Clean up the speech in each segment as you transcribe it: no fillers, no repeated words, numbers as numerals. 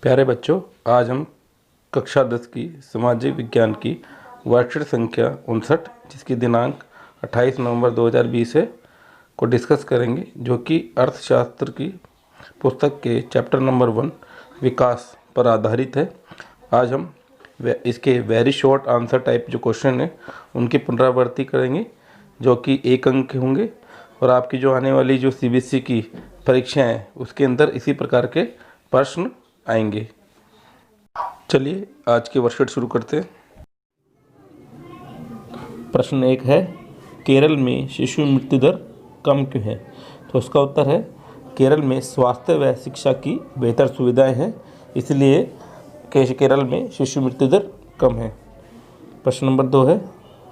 प्यारे बच्चों, आज हम कक्षा 10 की सामाजिक विज्ञान की वर्कशीट संख्या 59 जिसकी दिनांक 28 नवंबर 2020 है को डिस्कस करेंगे, जो कि अर्थशास्त्र की पुस्तक के चैप्टर नंबर 1 विकास पर आधारित है। आज हम इसके वेरी शॉर्ट आंसर टाइप जो क्वेश्चन है उनकी पुनरावृत्ति करेंगे, जो कि 1 अंक के होंगे। और आपकी जो आने वाली जो CBSE की परीक्षाएँ हैं उसके अंदर इसी प्रकार के प्रश्न आएंगे। चलिए आज की वर्कशीट शुरू करते हैं। प्रश्न 1 है, केरल में शिशु मृत्यु दर कम क्यों है? तो उसका उत्तर है, केरल में स्वास्थ्य व शिक्षा की बेहतर सुविधाएं हैं, इसलिए केरल में शिशु मृत्यु दर कम है। प्रश्न नंबर 2 है,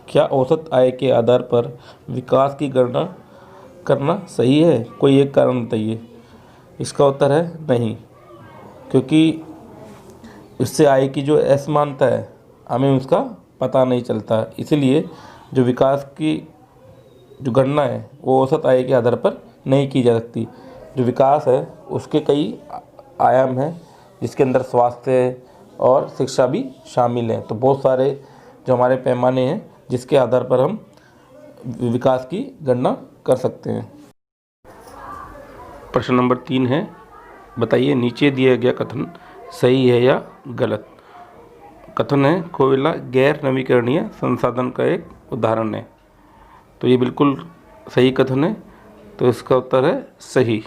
क्या औसत आय के आधार पर विकास की गणना करना सही है? कोई एक कारण बताइए। इसका उत्तर है नहीं, क्योंकि इससे आय की जो असमानता है हमें उसका पता नहीं चलता, इसलिए जो विकास की जो गणना है वो औसत आय के आधार पर नहीं की जा सकती। जो विकास है उसके कई आयाम हैं, जिसके अंदर स्वास्थ्य और शिक्षा भी शामिल हैं। तो बहुत सारे जो हमारे पैमाने हैं जिसके आधार पर हम विकास की गणना कर सकते हैं। प्रश्न नंबर 3 है, बताइए नीचे दिया गया कथन सही है या गलत? कथन है, कोयला गैर नवीकरणीय संसाधन का एक उदाहरण है। तो ये बिल्कुल सही कथन है, तो इसका उत्तर है सही।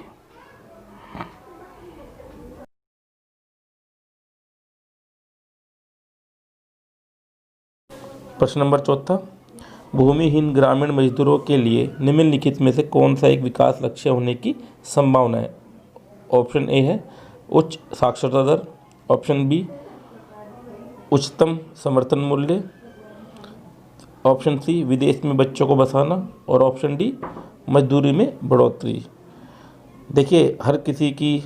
प्रश्न नंबर 4, भूमिहीन ग्रामीण मजदूरों के लिए निम्नलिखित में से कौन सा एक विकास लक्ष्य होने की संभावना है? ऑप्शन ए है उच्च साक्षरता दर, ऑप्शन बी उच्चतम समर्थन मूल्य, ऑप्शन सी विदेश में बच्चों को बसाना, और ऑप्शन डी मजदूरी में बढ़ोतरी। देखिए, हर किसी की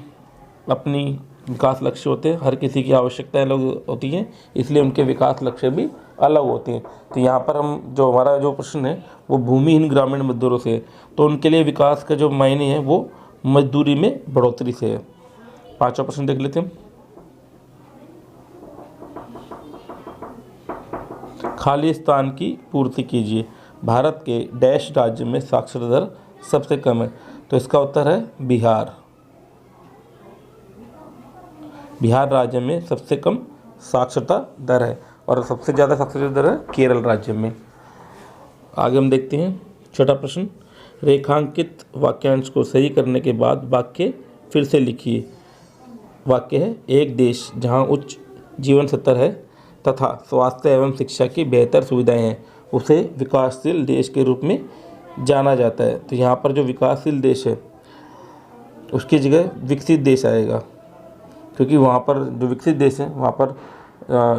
अपनी विकास लक्ष्य होते हैं, हर किसी की आवश्यकताएं अलग होती हैं, इसलिए उनके विकास लक्ष्य भी अलग होते हैं। तो यहाँ पर हम जो हमारा जो प्रश्न है वो भूमिहीन ग्रामीण मजदूरों से है, तो उनके लिए विकास का जो मायने है वो मजदूरी में बढ़ोतरी से है। 5वां प्रश्न देख लेते हैं। खाली स्थान की पूर्ति कीजिए। भारत के डैश राज्य में साक्षरता दर सबसे कम है? तो इसका उत्तर है बिहार। बिहार राज्य में सबसे कम साक्षरता दर है, और सबसे ज़्यादा साक्षरता दर है केरल राज्य में। आगे हम देखते हैं 6वां प्रश्न, रेखांकित वाक्यांश को सही करने के बाद वाक्य फिर से लिखिए। वाक्य है, एक देश जहां उच्च जीवन स्तर है तथा स्वास्थ्य एवं शिक्षा की बेहतर सुविधाएं हैं उसे विकासशील देश के रूप में जाना जाता है। तो यहाँ पर जो विकासशील देश है उसकी जगह विकसित देश आएगा, क्योंकि वहाँ पर जो विकसित देश है वहाँ पर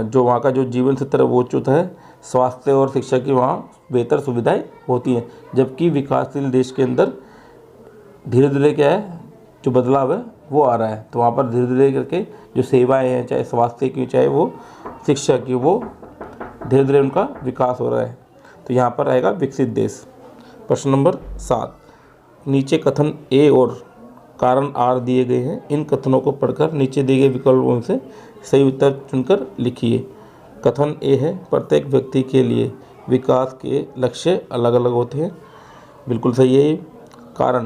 जो वहाँ का जो जीवन स्तर है वो उच्च होता है, स्वास्थ्य और शिक्षा की वहाँ बेहतर सुविधाएं होती हैं। जबकि विकासशील देश के अंदर धीरे धीरे क्या है जो बदलाव है वो आ रहा है, तो वहाँ पर धीरे धीरे करके जो सेवाएं हैं, चाहे स्वास्थ्य की चाहे वो शिक्षा की, वो धीरे धीरे उनका विकास हो रहा है। तो यहाँ पर आएगा विकसित देश। प्रश्न नंबर 7, नीचे कथन ए और कारण आर दिए गए हैं, इन कथनों को पढ़कर नीचे दिए गए विकल्पों से सही उत्तर चुनकर लिखिए। कथन ए है, प्रत्येक व्यक्ति के लिए विकास के लक्ष्य अलग अलग होते हैं। बिल्कुल सही है। कारण,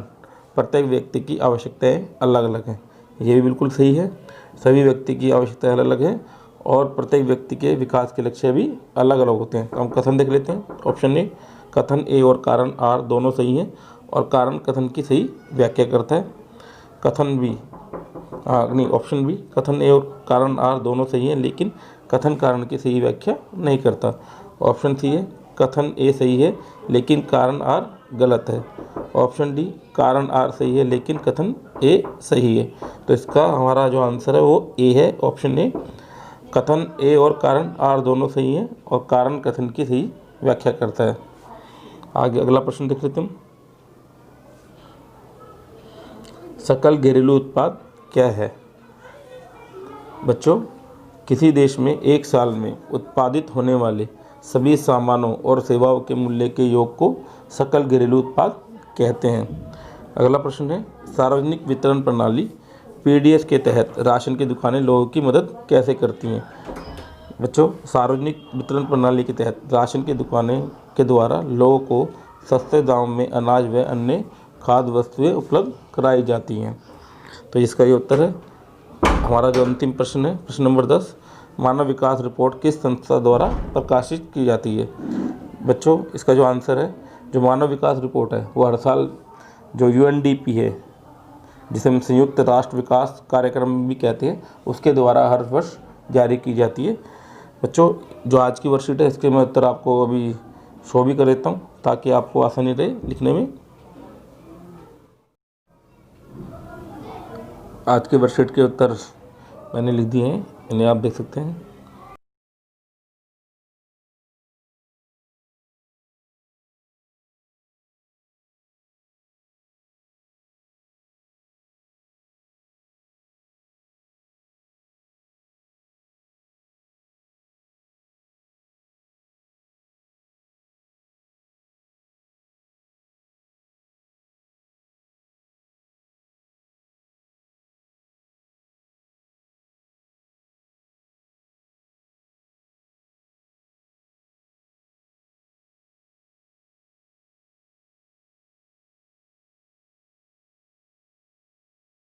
प्रत्येक व्यक्ति की आवश्यकताएं अलग अलग हैं। ये भी बिल्कुल सही है, सभी व्यक्ति की आवश्यकताएं अलग अलग हैं और प्रत्येक व्यक्ति के विकास के लक्ष्य भी अलग अलग होते हैं। हम कथन देख लेते हैं। ऑप्शन ए, कथन ए और कारण आर दोनों सही हैं और कारण कथन की सही व्याख्या करता है। कथन बी, ऑप्शन बी, कथन ए और कारण आर दोनों सही हैं लेकिन कथन कारण की सही व्याख्या नहीं करता। ऑप्शन सी है, कथन ए सही है लेकिन कारण आर गलत है। ऑप्शन डी, कारण आर सही है लेकिन कथन ए सही है। तो इसका हमारा जो आंसर है वो ए है, ऑप्शन ए। कथन ए और कारण आर दोनों सही हैं और कारण कथन की सही व्याख्या करता है। आगे अगला प्रश्न देख लेते हैं। सकल घरेलू उत्पाद क्या है? बच्चों, किसी देश में एक साल में उत्पादित होने वाले सभी सामानों और सेवाओं के मूल्य के योग को सकल घरेलू उत्पाद कहते हैं। अगला प्रश्न है, सार्वजनिक वितरण प्रणाली पीडीएस के तहत राशन की दुकानें लोगों की मदद कैसे करती हैं? बच्चों, सार्वजनिक वितरण प्रणाली के तहत राशन की दुकानें के द्वारा लोगों को सस्ते दाम में अनाज व अन्य खाद्य वस्तुएं उपलब्ध कराई जाती हैं। तो इसका ये उत्तर है। हमारा जो अंतिम प्रश्न है, प्रश्न नंबर 10, मानव विकास रिपोर्ट किस संस्था द्वारा प्रकाशित की जाती है? बच्चों, इसका जो आंसर है, जो मानव विकास रिपोर्ट है वो हर साल जो यूएनडीपी है, जिसे हम संयुक्त राष्ट्र विकास कार्यक्रम भी कहते हैं, उसके द्वारा हर वर्ष जारी की जाती है। बच्चों, जो आज की वर्कशीट है इसके मैं उत्तर आपको अभी शो भी कर देता हूँ ताकि आपको आसानी रहे लिखने में। आज के वर्कशीट के उत्तर मैंने लिख दिए हैं, इन्हें आप देख सकते हैं।